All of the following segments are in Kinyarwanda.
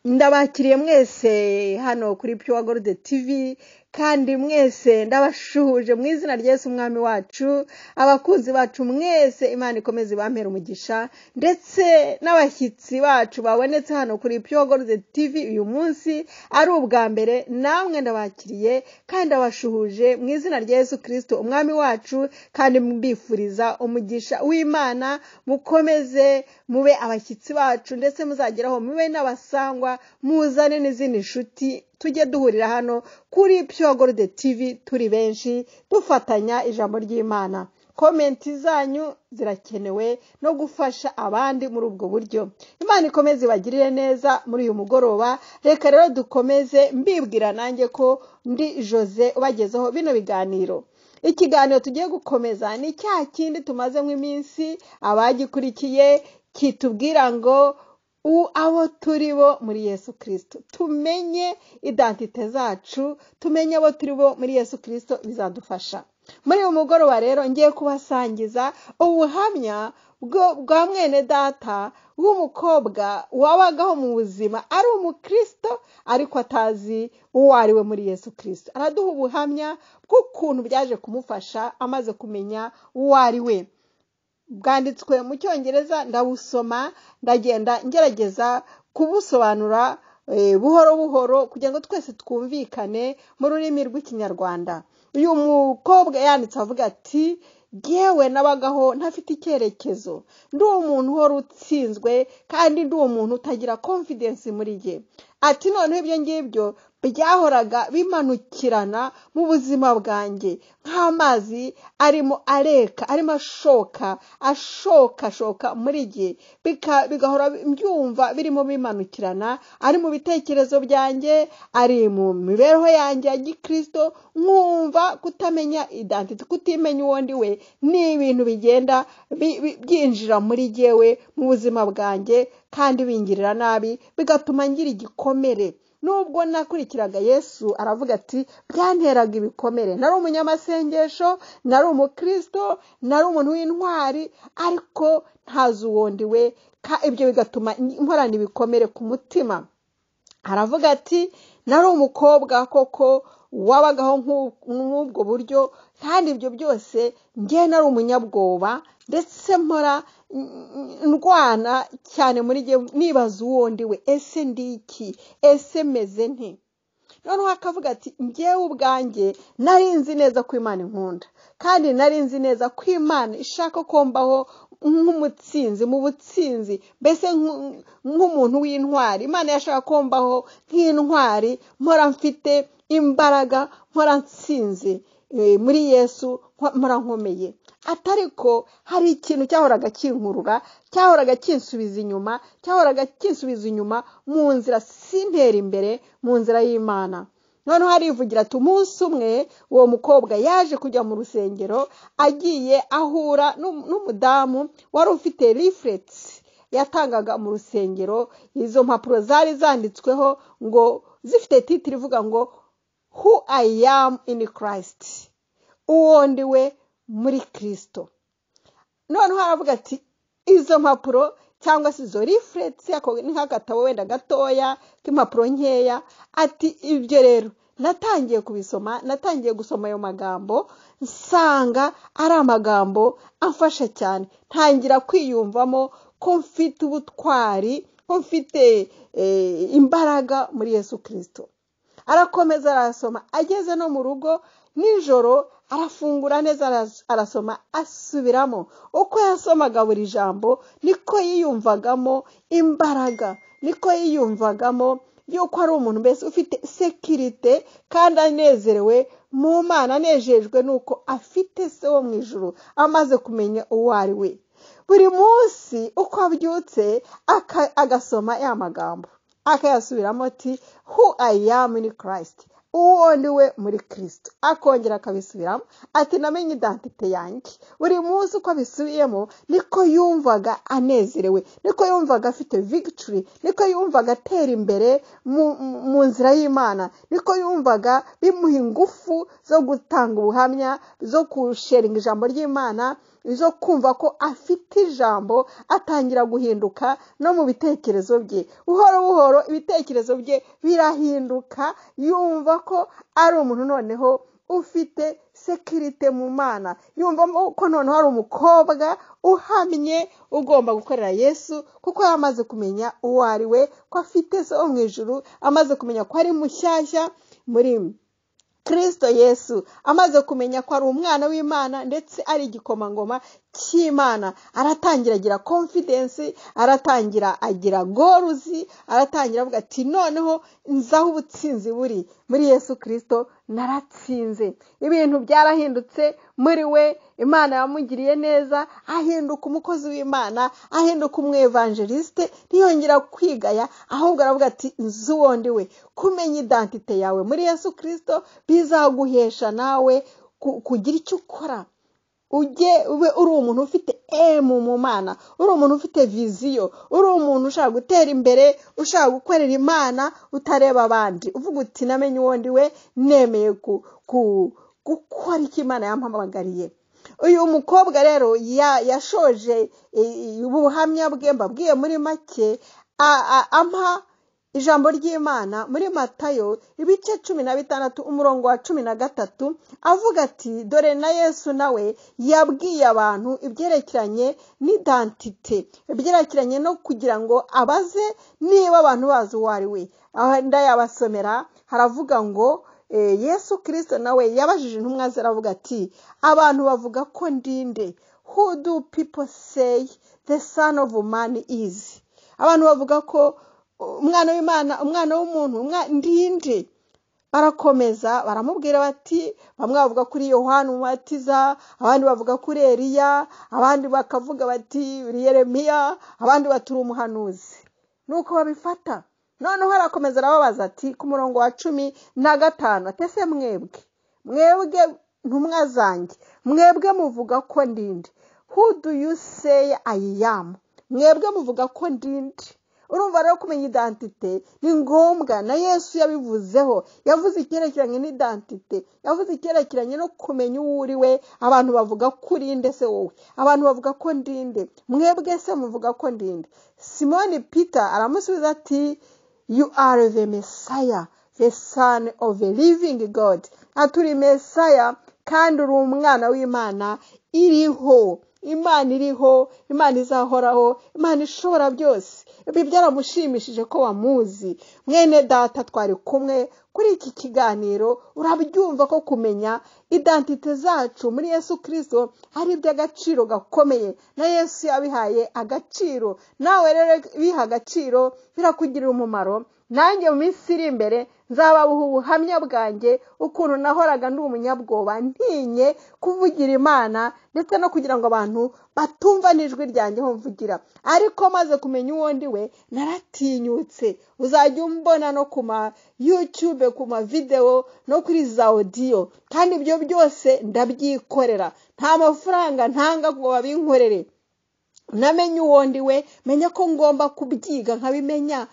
Ndabakiriye mwese hano kuri Pure Gold TV kandi mwese ndabashuhuje mu izina rya Yesu umwami wacu, abakuzi bacu mwese Imana ikomeze bampera umugisha, ndetse n'abashyitsi bacu babonetse hano kuri Pure Gold TV uyu munsi ari ubwa mbere, namwe ndabakiriye kandi ndabashuhuje mu izina rya Yesu Kristo umwami wacu, kandi mbifuriza umugisha w'Imana. Mukomeze mube abashyitsi bacu, ndetse muzageraho mube n'abasangwa, muzane n'izindi nshuti, tujye duhurira hano kuri Pure Gold TV turi benshi dufatanya ijambo ry'Imana. Komenti zanyu zirakenewe no gufasha abandi muri ubwo buryo. Imana ikomeze ibagirire neza muri uyu mugoroba. Reka rero dukomeze mbibwira nanjye ko ndi Jose ubagezeho bino biganiro. Ikiganiro tugiye gukomeza ni cya kindi tumazemo iminsi abagikurikiye kitubwira ngo abo turi bo muri Yesu Kristo, tumenye identite zacu, tumenye abo turi bo muri Yesu Kristo, bizadufasha. Muri uyu mugoroba rero ngiye kubasangiza ubuhamya bwa mwene data w'umukobwa wabagaho mu buzima ari umukristo ariko atazi uwo ari we muri Yesu Kristo. Araduha ubuhamya bw'ukuntu byaje kumufasha amaze kumenya uwo ari we. Bwanditswe mu Cyongereza, ndabusoma ndagenda ngerageza kubusobanura buhoro buhoro kugira ngo twese twumvikane mu rurimi rw'Ikinyarwanda. Uyu mukobwa yanditse avuga ati, "Yewe nabagaho ntafite icyerekezo, ndi umuntu uhora utsinzwe kandi ndi umuntu utagira confidence muri jye." Ati noneho ibyo ngibyo byahoraga bimanukirana mu buzima bwanjye nk'amazi arimo areka, arimo ashoka muri jye, bigahora mbyumva birimo bimanukirana, ari mu bitekerezo byanjye, ari mu mibereho yanjye ya gikristo. Nkumva kutamenya identity, kutimenya uwo ndi we, ni ibintu bigenda byinjira muri jyewe mu buzima bwanjye kandi bingirira nabi, bigatuma ngira igikomere. Nubwo nakurikiraga Yesu, aravuga ati, byanteraga ibikomere. Nari umunyamasengesho, nari umukristo, nari umuntu w'intwari, ariko ntazi uwo ndi we, ibyo bigatuma nkorana ibikomere ku mutima. Aravuga ati, nari umukobwa koko wabagaho nk'ubwo buryo, kandi ibyo byose njye nari umunyabwoba, ndetse mpora ndwana cyane muri jye, nibaza uwo ndi we, ese ndi iki, ese meze nte? Noneho akavuga ati, njyewe ubwanjye nari nzi neza ko Imana inkunda, kandi nari nzi neza ko Imana ishaka ko mbaho nk'umutsinzi, mu butsinzi, mbese nk'umuntu w'intwari. Imana yashaka ko mbaho nk'intwari, mpora mfite imbaraga, mpora nsinze muri Yesu, mpora nkomeye. Atariko hari ikintu cyahoraga kinkurura, cyahoraga kinsubiza inyuma, mu nzira sintera imbere, mu nzira y'Imana. Noneho harivugira ati, umunsi umwe uwo mukobwa yaje kujya mu rusengero, agiye ahura n'umudamu wari ufite leaflets yatangaga mu rusengero. Izo mpapuro zari zanditsweho ngo, zifite titiri ivuga ngo who I am in Christ, uwo ndi we muri Kristo. Noneho aravuga ati, izo mpapuro cyangwa se izo leaflets, ni nk'agatabo wenda gatoya k'impapuro nkeya. Ati ibyo rero natangiye kubisoma, natangiye gusoma ayo magambo, nsanga ari amagambo amfasha cyane. Ntangira kwiyumvamo ko mfite ubutwari, ko mfite imbaraga muri Yesu Kristo. Arakomeza arasoma, ageze no mu rugo nijoro arafungura neza, arasoma, asubiramo. Uko yasomaga buri jambo, niko yiyumvagamo imbaraga, niko yiyumvagamo yuko ari umuntu mbese ufite sekirite, kandi anezerewe mu Mana, anejejwe nuko afite se wo mu ijuru, amaze kumenya uwo ari we. Buri munsi uko abyutse agasoma ya magambo, akayasubiramo ati, who I am in Christ, uwo ndi we muri Kristo. Akongera akabisubiramo ati, namenye identite yanjye. Buri munsi uko abisubiyemo, niko yumvaga anezerewe, niko yumvaga afite victory, niko yumvaga atera imbere mu nzira y'Imana, niko yumvaga bimuha ingufu zo gutanga ubuhamya, zo kusharinga ijambo ry'Imana, zo kumva ko afite ijambo, atangira guhinduka no mu bitekerezo bye. Buhoro buhoro ibitekerezo bye birahinduka, yumva ko ari umuntu noneho ufite sekirite mu Mana, yumva ko noneho ari umukobwa uhamye ugomba gukorera Yesu, kuko yamaze kumenya uwo ari we, ko afite so mu ijuru, amaze kumenya ko ari mushyashya muri Kristo Yesu, amaze kumenya ko ari umwana w'Imana ndetse ari igikomangoma cy'Imana. Aratangira agira confidence, aratangira agira goruzi, aratangira avuga ati noneho nzaho ubutsinzi buri muri Yesu Kristo, naratsinze. Ibintu byarahindutse muri we, Imana yamugiriye neza, ahinduka umukozi w'Imana, ahinduka umwevangeliste, ntiyongera kwigaya, ahubwo aravuga ati nzuwondi we. Kumenya identite yawe muri Yesu Kristo bizaguhesha nawe kugira icyo ukora. Ube uri umuntu ufite mu Mana, uri umuntu ufite viziyo, uri umuntu ushaka gutera imbere, ushaka gukorera Imana utareba abandi, uvuga uti namenye uwondi we, nemeye gukora icyo Imana yampamagariye. Uyu mukobwa rero yashoje ubuhamya bwe, mbabwiye muri make, ampa ijambo ry'Imana muri Matayo ibice 16 umurongo wa 13, avuga ati dore na Yesu nawe yabwiye abantu ibyerekeranye n'identite, ibyerekeranye no kugira ngo abaze niba abantu bazi uwo ari we. Aho ndayabasomera, haravuga ngo Yesu Kristo nawe yabajije intumwa ze, aravuga ati abantu bavuga ko ndinde? Who do people say the son of man is? Abantu bavuga ko umwana w'Imana, umwana w'umuntu, ndinde? Barakomeza baramubwira bati, bamwe bavuga kuri Yohana Umubatiza, abandi bavuga kuri Eliya, abandi bakavuga bati uri Yeremiya, abandi baturi umuhanuzi. Nuko babifata. Noneho arakomeza arababaza ati ku murongo wa 15, atese mwebwe ntumwa zanjye, mwebwe muvuga ko ndinde? Who do you say I am? Mwebwe muvuga ko ndinde? Urumva rero kumenya identite ni ngombwa, na Yesu yabivuzeho, yavuze icyerekeranye n'identite, yavuze icyerekeranye no kumenya uwo uri we. Abantu bavuga kuri nde se wowe? Abantu bavuga ko ndinde? Mwebwe se muvuga ko ndinde? Simoni Peter aramusubiza ati you are the Messiah, the son of a living God. Aturi Messiah kandi uri umwana w'Imana iriho. Imana iriho, Imana izahoraho, Imana ishobora byose. Ibi byaramushimishije ko wamuzi. Mwene data, twari kumwe kuri iki kiganiro, urabyumva ko kumenya identite zacu muri Yesu Kristo ari iby'agaciro gakomeye, na Yesu yabihaye agaciro. Nawe rero biha agaciro, birakugirira umumaro. Nanjye mu minsi iri imbere nzababuha ubuhamya bwanjye, ukuntu nahoraga ndi umunyabwoba, ntinye kuvugira Imana ndetse no kugira ngo abantu batumva n'ijwi ryanjye ho mvugira. Ariko maze kumenya uwo ndi we, naratinyutse. Uzajya umbona no kuma YouTube, kuma video, no kuri za audio, kandi ibyo byose ndabyikorera. Nta mafaranga ntanga ngo babinkorere. Namenye uwo ndi we, menya ko ngomba kubyiga nkabimenya,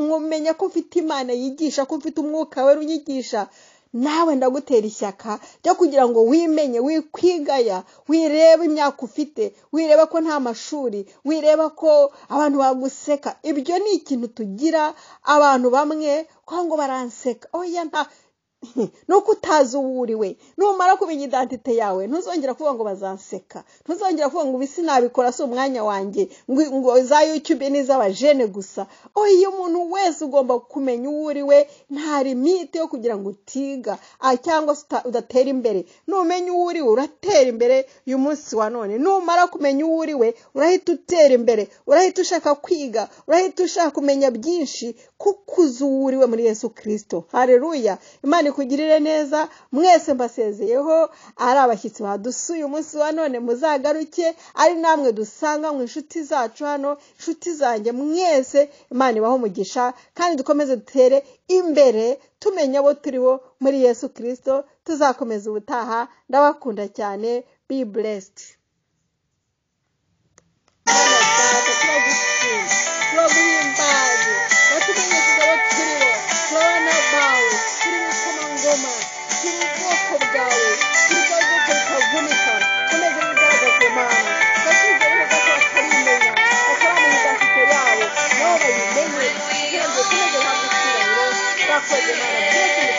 ngomenya ko mfite Imana yigisha, ko mfite umwuka we unyigisha. Nawe ndagutera ishyaka ryo kugira ngo wimenye, wikwigaya, wireba imyaka ufite, wireba ko nta mashuri, wireba ko abantu baguseka. Ibyo ni ikintu tugira abantu bamwe kwa ngo baranseka. Oya, nta nuko utazi uwo uri we. Numara kumenya identite yawe, ntuzongera kuvuga ngo bazanseka, ntuzongera kuvuga ngo bisi nabikora si umwanya wanjye, ngo za YouTube n'iz'abajene gusa. Oya, umuntu wese ugomba kumenya uwo uri we, nta limite yo kugira ngo utiga cyangwa udatera imbere. Numenya uwo uri we, uratera imbere uyu munsi wa none. Numara kumenya uwo uri we, urahita utera imbere, urahita ushaka kwiga, urahita ushaka kumenya byinshi, kuko uzi uwo uri we muri Yesu Kristo. Haleluya. Imana kugirire neza. Mwese mbasezeyeho, ari abashyitsi badusuye umunsi wa none, muzagaruke, ari namwe dusanga mu inshuti zacu hano, inshuti zanjye mwese, Imana ibaho umugisha, kandi dukomeze dutere imbere tumenya abo turibo muri Yesu Kristo. Tuzakomeza ubutaha. Ndabakunda cyane. Be blessed. Ngoma, kuri bwoko bwawe, kuri bwoko butavunika, komeza bigaragaze Imana. urakoze mana byose